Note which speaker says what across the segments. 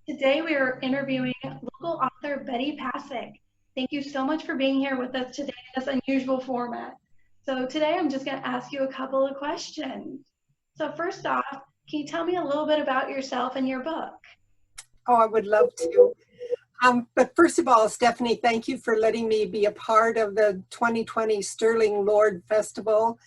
Speaker 1: Today we are interviewing local author Betty Passick. Thank you so much for being here with us today in this unusual format. So today I'm just going to ask you a couple of questions. So first off, can you tell me a little bit about yourself and your book?
Speaker 2: Oh, I would love to. But first of all, Stephanie, thank you for letting me be a part of the 2020 Sterling Lord Festival.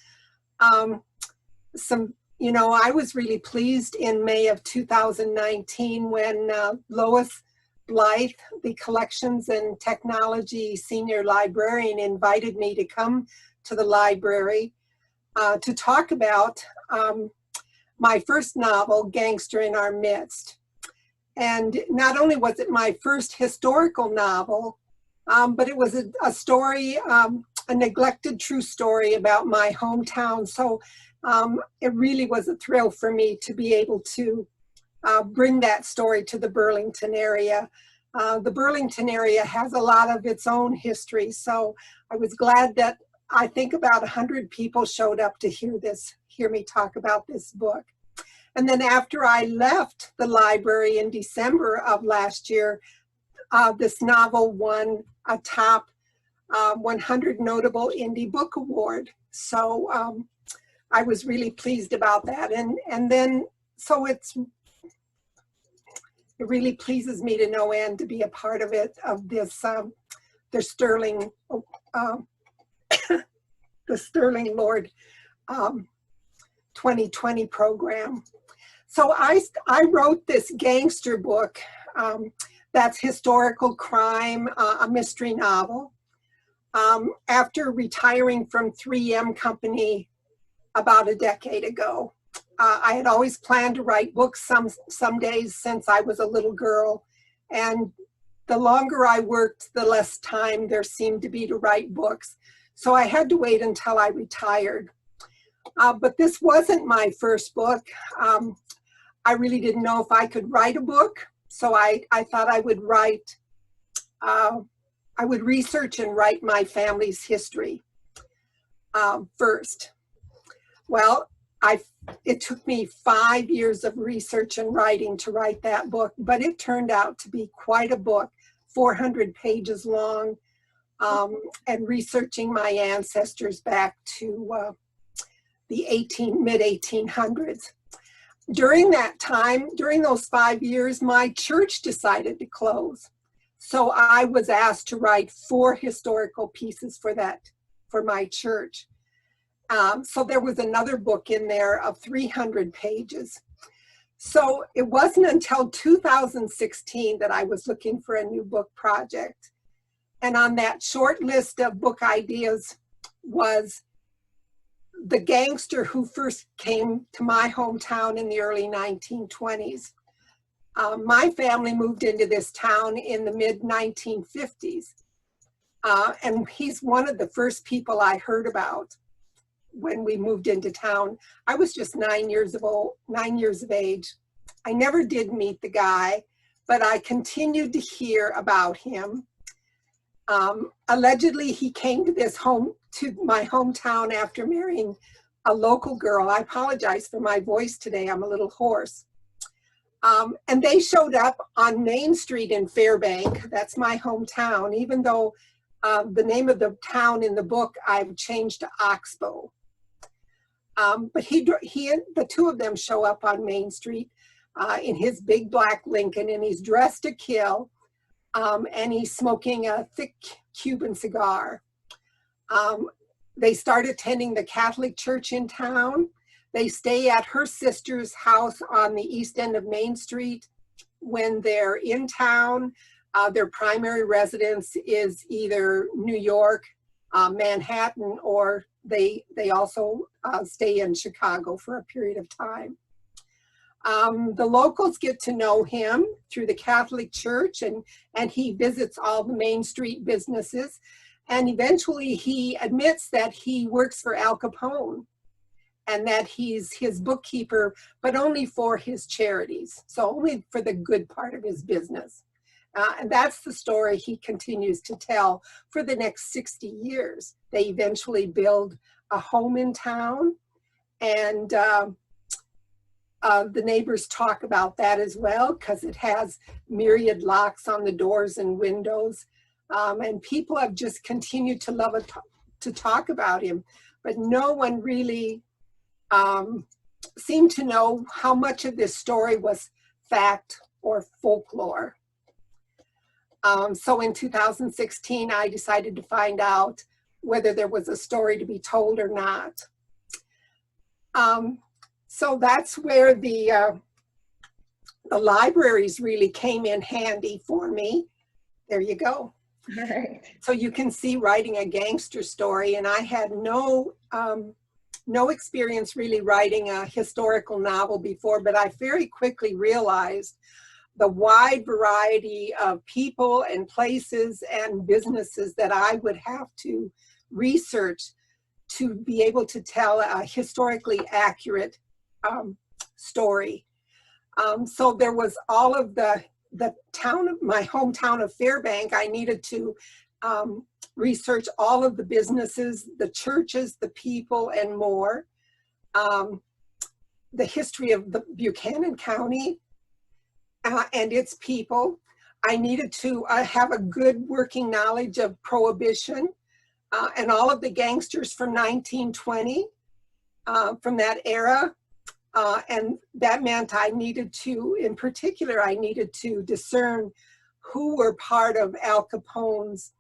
Speaker 2: I was really pleased in May of 2019 when Lois Blythe, the Collections and Technology Senior Librarian, invited me to come to the library to talk about my first novel, Gangster in Our Midst. And not only was it my first historical novel, but it was a story, a neglected true story about my hometown. So it really was a thrill for me to be able to bring that story to the Burlington area. The Burlington area has a lot of its own history, so I was glad that I think about 100 people showed up to hear me talk about this book. And then after I left the library in December of last year, this novel won a top 100 Notable Indie Book Award. So I was really pleased about that. And then, so it really pleases me to no end to be a part of it, of this, the Sterling Lord 2020 program. So I wrote this gangster book that's historical crime, a mystery novel. After retiring from 3M Company about a decade ago. I had always planned to write books some days since I was a little girl. And the longer I worked, the less time there seemed to be to write books. So I had to wait until I retired. But this wasn't my first book. I really didn't know if I could write a book. So I thought I would research and write my family's history first. Well, it took me 5 years of research and writing to write that book, but it turned out to be quite a book, 400 pages long, and researching my ancestors back to the mid-1800s. During that time, during those 5 years, my church decided to close. So I was asked to write 4 historical pieces for my church. So there was another book in there of 300 pages. So it wasn't until 2016 that I was looking for a new book project. And on that short list of book ideas was the gangster who first came to my hometown in the early 1920s. My family moved into this town in the mid-1950s. And he's one of the first people I heard about when we moved into town. I was just 9 years of age. I never did meet the guy, but I continued to hear about him. Allegedly, he came to my hometown after marrying a local girl. I apologize for my voice today. I'm a little hoarse. And they showed up on Main Street in Fairbank. That's my hometown, even though the name of the town in the book I've changed to Oxbow. But the two of them show up on Main Street in his big black Lincoln, and he's dressed to kill, and he's smoking a thick Cuban cigar. They start attending the Catholic church in town. They stay at her sister's house on the east end of Main Street. When they're in town, their primary residence is either New York, Manhattan, or they also stay in Chicago for a period of time. The locals get to know him through the Catholic Church, and he visits all the Main Street businesses. And eventually he admits that he works for Al Capone and that he's his bookkeeper, but only for his charities. So only for the good part of his business. And that's the story he continues to tell for the next 60 years. They eventually build a home in town, and The neighbors talk about that as well, because it has myriad locks on the doors and windows. And people have just continued to love it, to talk about him, but no one really seemed to know how much of this story was fact or folklore. So in 2016, I decided to find out whether there was a story to be told or not. So that's where the libraries really came in handy for me. There you go.
Speaker 3: All right.
Speaker 2: So you can see writing a gangster story, and I had no experience really writing a historical novel before, but I very quickly realized the wide variety of people and places and businesses that I would have to research to be able to tell a historically accurate story. So there was all of the town of my hometown of Fairbank. I needed to research all of the businesses, the churches, the people, and more. The history of the Buchanan County and its people. I needed to have a good working knowledge of Prohibition and all of the gangsters from 1920, from that era. And that meant I needed to, in particular, I needed to discern who were part of Al Capone's,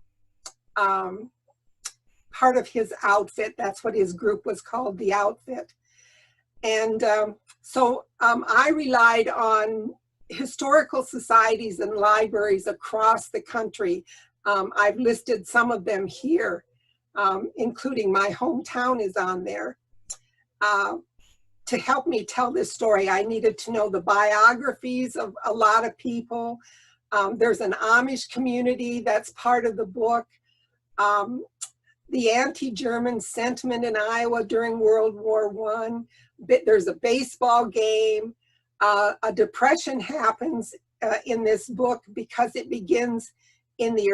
Speaker 2: part of his outfit. That's what his group was called, the Outfit. And so I relied on historical societies and libraries across the country. I've listed some of them here, including my hometown is on there. To help me tell this story, I needed to know the biographies of a lot of people. There's an Amish community that's part of the book. The anti-German sentiment in Iowa during World War I. There's a baseball game. A depression happens in this book because it begins in the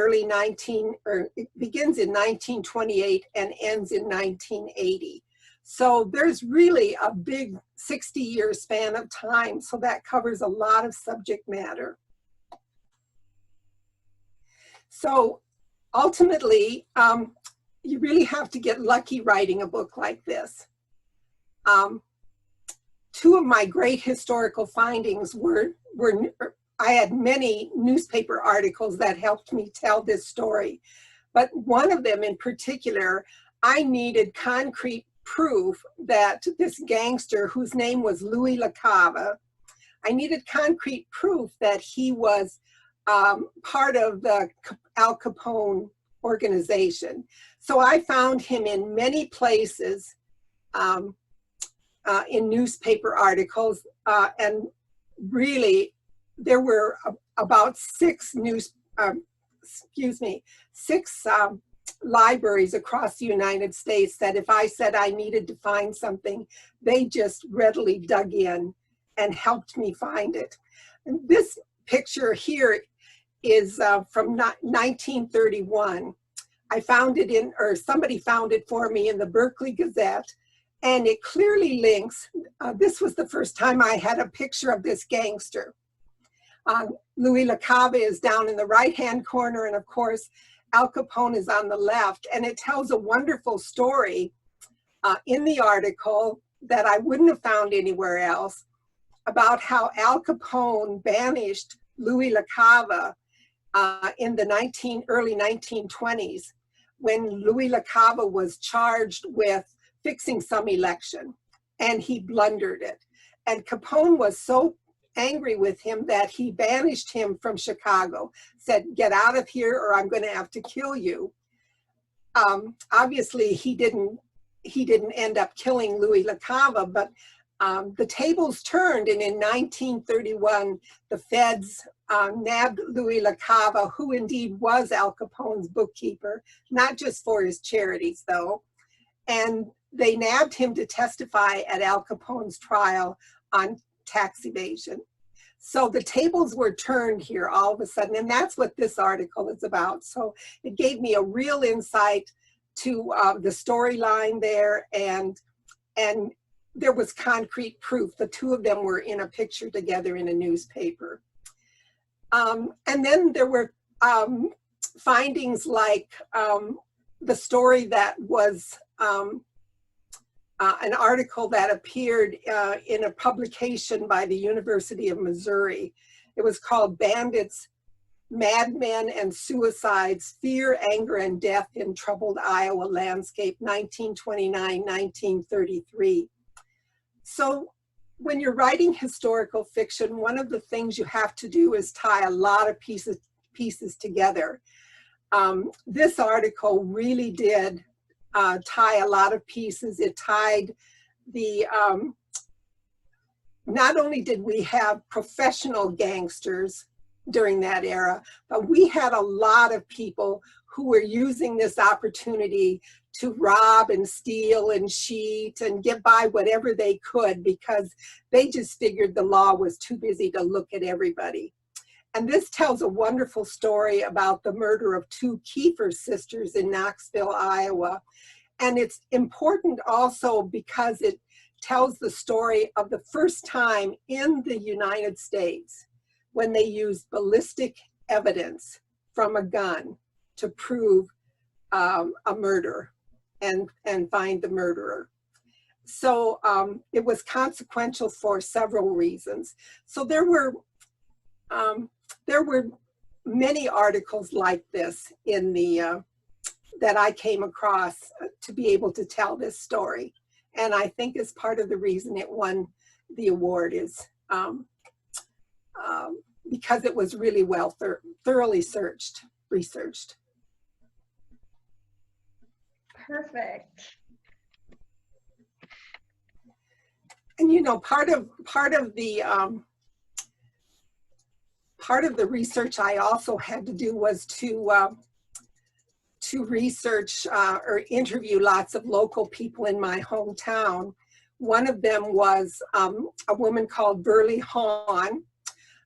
Speaker 2: it begins in 1928 and ends in 1980. So there's really a big 60-year span of time. So that covers a lot of subject matter. So ultimately, you really have to get lucky writing a book like this. Two of my great historical findings were I had many newspaper articles that helped me tell this story. But one of them in particular, I needed concrete proof that this gangster, whose name was Louis LaCava, I needed concrete proof that he was part of the Al Capone organization. So I found him in many places in newspaper articles, and really there were about six libraries across the United States that if I said I needed to find something, they just readily dug in and helped me find it. And this picture here is from 1931. I found it in, or somebody found it for me in the Berkeley Gazette, and it clearly links. This was the first time I had a picture of this gangster. Louis LaCava is down in the right-hand corner, and of course, Al Capone is on the left, and it tells a wonderful story in the article that I wouldn't have found anywhere else about how Al Capone banished Louis LaCava in the early 1920s when Louis LaCava was charged with fixing some election, and he blundered it. And Capone was so angry with him that he banished him from Chicago, said, "Get out of here or I'm going to have to kill you." Obviously, he didn't end up killing Louis LaCava, but the tables turned, and in 1931, the feds nabbed Louis LaCava, who indeed was Al Capone's bookkeeper, not just for his charities, though, and they nabbed him to testify at Al Capone's trial on tax evasion. So the tables were turned here all of a sudden, and that's what this article is about. So it gave me a real insight to the storyline there, and there was concrete proof. The two of them were in a picture together in a newspaper. And then there were findings like the story that was an article that appeared in a publication by the University of Missouri. It was called Bandits, Madmen and Suicides, Fear, Anger, and Death in Troubled Iowa Landscape, 1929-1933. So when you're writing historical fiction, one of the things you have to do is tie a lot of pieces together. This article really did tie a lot of pieces. It tied the, not only did we have professional gangsters during that era, but we had a lot of people who were using this opportunity to rob and steal and cheat and get by whatever they could because they just figured the law was too busy to look at everybody. And this tells a wonderful story about the murder of two Kiefer sisters in Knoxville, Iowa. And it's important also because it tells the story of the first time in the United States when they used ballistic evidence from a gun to prove a murder and find the murderer. So it was consequential for several reasons. So there were many articles like this in the that I came across to be able to tell this story, and I think is part of the reason it won the award is because it was really well thoroughly researched.
Speaker 1: Perfect.
Speaker 2: And you know, part of the research I also had to do was to research or interview lots of local people in my hometown. One of them was a woman called Burley Hahn.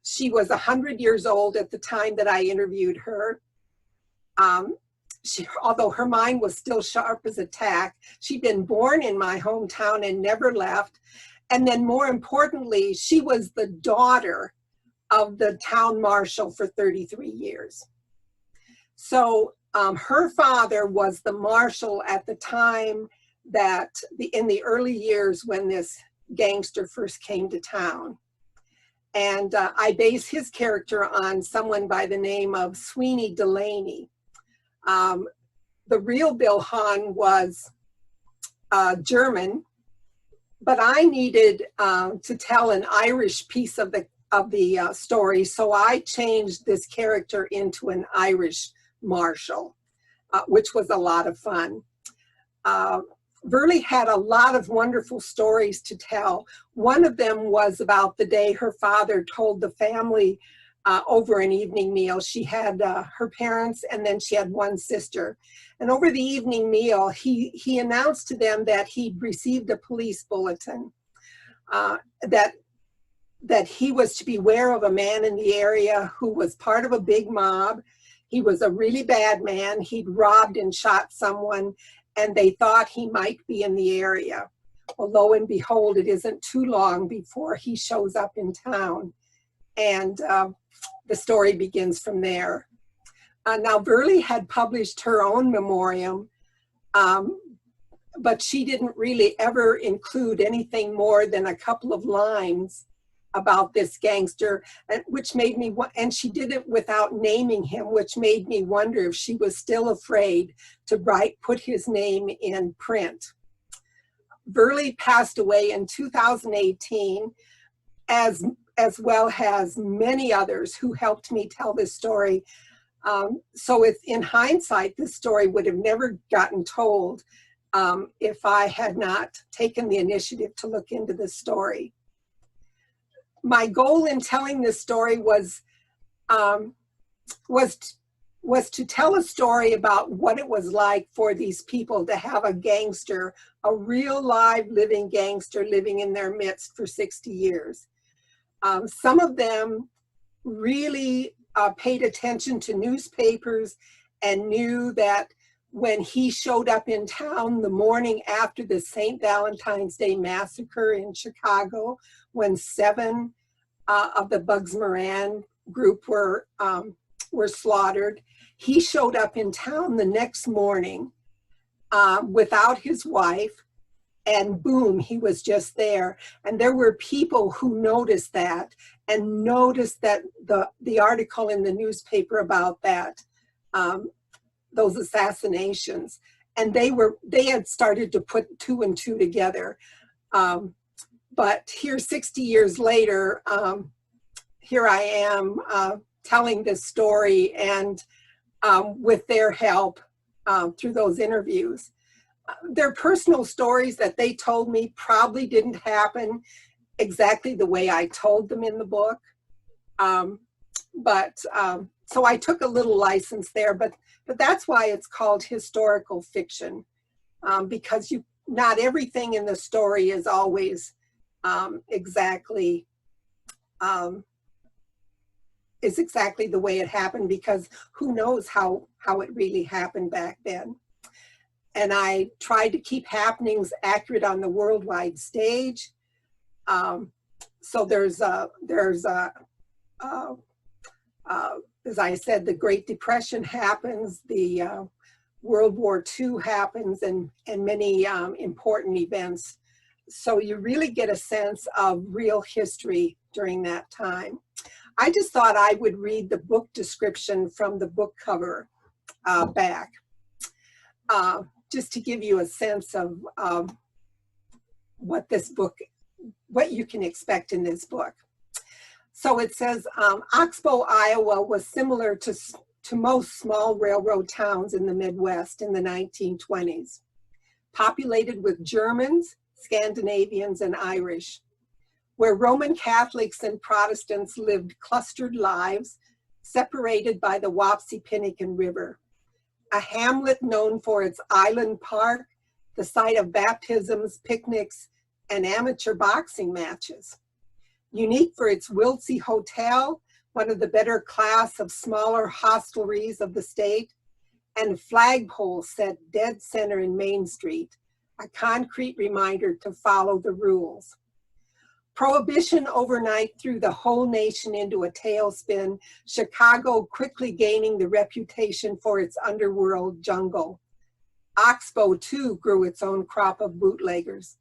Speaker 2: She was 100 years old at the time that I interviewed her. Although her mind was still sharp as a tack, she'd been born in my hometown and never left. And then more importantly, she was the daughter of the town marshal for 33 years. So her father was the marshal at the time that in the early years when this gangster first came to town. And I base his character on someone by the name of Sweeney Delaney. The real Bill Hahn was German, but I needed to tell an Irish piece of the story, so I changed this character into an Irish marshal, which was a lot of fun. Burley had a lot of wonderful stories to tell. One of them was about the day her father told the family over an evening meal. She had her parents and then she had one sister. And over the evening meal, he announced to them that he'd received a police bulletin that he was to beware of a man in the area who was part of a big mob. He was a really bad man. He'd robbed and shot someone, and they thought he might be in the area. Well, lo and behold, it isn't too long before he shows up in town, and the story begins from there. Now, Burley had published her own memoriam, but she didn't really ever include anything more than a couple of lines about this gangster, which made me, and she did it without naming him, which made me wonder if she was still afraid to put his name in print. Burley passed away in 2018, as well as many others who helped me tell this story. So in hindsight, this story would have never gotten told if I had not taken the initiative to look into this story. My goal in telling this story was to tell a story about what it was like for these people to have a gangster, a real live living gangster living in their midst for 60 years. Some of them really paid attention to newspapers and knew that when he showed up in town the morning after the St. Valentine's Day massacre in Chicago, when 7 of the Bugs Moran group were slaughtered. He showed up in town the next morning without his wife, and boom, he was just there. And there were people who noticed that, and noticed that the article in the newspaper about that, those assassinations, and they had started to put 2 and 2 together. But here, 60 years later, here I am telling this story, and with their help through those interviews. Their personal stories that they told me probably didn't happen exactly the way I told them in the book. So I took a little license there, but that's why it's called historical fiction, because not everything in the story is always exactly the way it happened, because who knows how it really happened back then. And I tried to keep happenings accurate on the worldwide stage. So there's as I said, the Great Depression happens, the World War II happens, and many important events. So you really get a sense of real history during that time. I just thought I would read the book description from the book cover back, just to give you a sense of what you can expect in this book. So it says, Oxbow, Iowa was similar to most small railroad towns in the Midwest in the 1920s, populated with Germans, Scandinavians, and Irish, where Roman Catholics and Protestants lived clustered lives, separated by the Wapsipinicon River, a hamlet known for its island park, the site of baptisms, picnics, and amateur boxing matches. Unique for its Wiltsey Hotel, one of the better class of smaller hostelries of the state, and a flagpole set dead center in Main Street, a concrete reminder to follow the rules. Prohibition overnight threw the whole nation into a tailspin, Chicago quickly gaining the reputation for its underworld jungle. Oxbow, too, grew its own crop of bootleggers.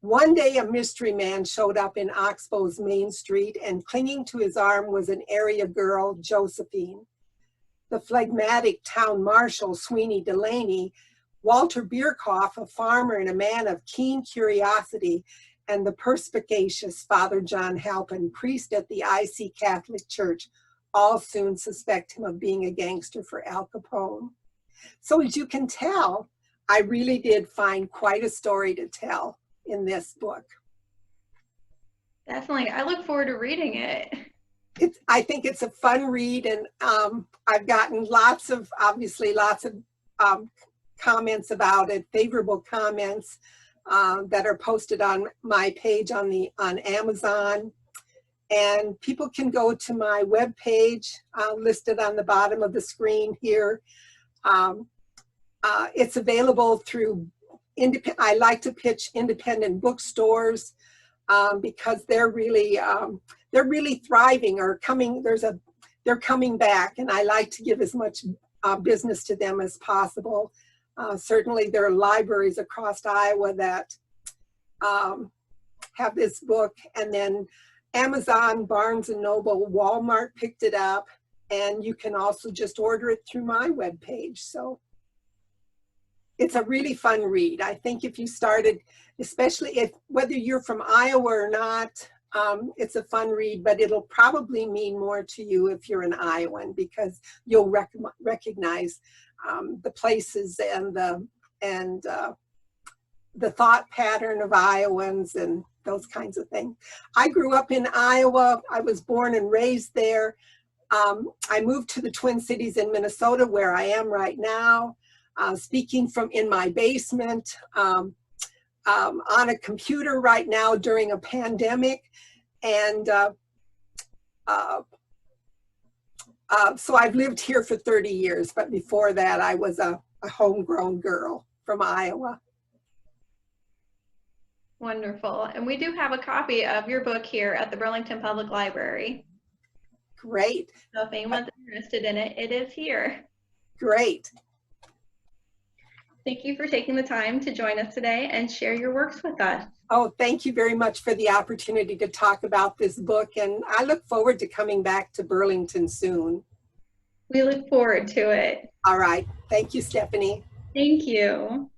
Speaker 2: One day, a mystery man showed up in Oxbow's Main Street, and clinging to his arm was an area girl, Josephine. The phlegmatic town marshal, Sweeney Delaney, Walter Bierkoff, a farmer and a man of keen curiosity, and the perspicacious Father John Halpin, priest at the I.C. Catholic Church, all soon suspect him of being a gangster for Al Capone. So as you can tell, I really did find quite a story to tell in this book.
Speaker 1: Definitely. I look forward to reading it.
Speaker 2: I think it's a fun read, and I've gotten lots of comments about it, favorable comments that are posted on my page on Amazon. And people can go to my webpage listed on the bottom of the screen here. It's available through I like to pitch independent bookstores because they're really thriving or they're coming back, and I like to give as much business to them as possible. Certainly there are libraries across Iowa that have this book, and then Amazon, Barnes and Noble, Walmart picked it up, and you can also just order it through my webpage. So it's a really fun read. I think if you started, especially whether you're from Iowa or not, it's a fun read, but it'll probably mean more to you if you're an Iowan, because you'll recognize the places and the thought pattern of Iowans and those kinds of things. I grew up in Iowa. I was born and raised there. I moved to the Twin Cities in Minnesota, where I am right now. Speaking from in my basement, on a computer right now during a pandemic. And so I've lived here for 30 years, but before that I was a a homegrown girl from Iowa.
Speaker 1: Wonderful. And we do have a copy of your book here at the Burlington Public Library.
Speaker 2: Great.
Speaker 1: So if anyone's interested in it, it is here.
Speaker 2: Great.
Speaker 1: Thank you for taking the time to join us today and share your works with us.
Speaker 2: Oh, thank you very much for the opportunity to talk about this book, and I look forward to coming back to Burlington soon.
Speaker 1: We look forward to it.
Speaker 2: All right. Thank you, Stephanie.
Speaker 1: Thank you.